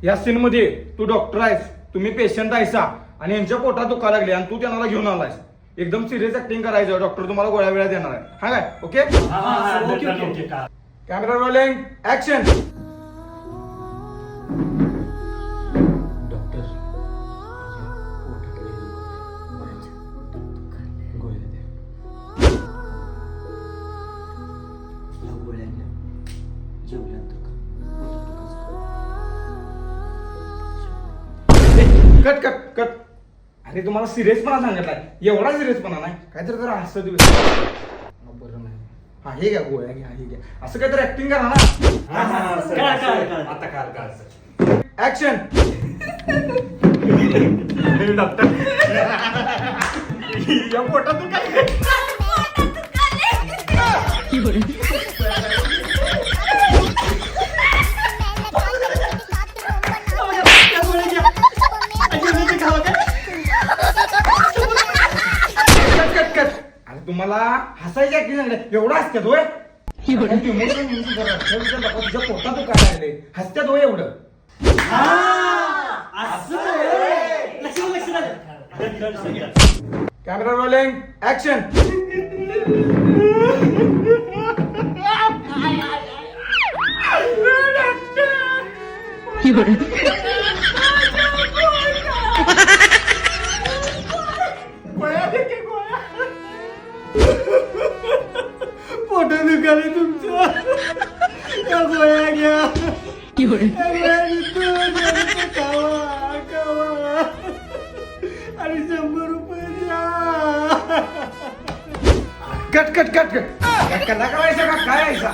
या सीन मध्ये तू डॉक्टर आहेस, तुम्ही पेशंट आहेसा आणि यांच्या पोटात दुखायला लागले आणि तू त्यांना घेऊन आलायस. एकदम सिरियस ऍक्टिंग करायचं. डॉक्टर तुम्हाला गोळ्या वेळा देणार आहे. हा काय? Okay. Camera rolling, action. Cut cut cut. अरे तुम्हाला सिरियसपणा सांगितलाय, एवढा सिरियसपणा नाही. काहीतरी जरा हसत दिवस बरं नाही. हा हे घ्या गोळ्या घ्या, हे घ्या. असं काहीतरी ऍक्टिंग करा ना. आता काल ऍक्शन. डॉक्टर या पोटात काय तुम्हाला हसायची ऍक्टिंग सांगले, एवढं हसत्यात होय? तुझ्या पोटात काय लागले, हसत्यात होय एवढं? Camera rolling, action. पोट दुखाले तुमचं, गोळ्या घ्या, आणि 100 रुपये द्या. Cut cut cut cut. कला करायचा का काय यायचा?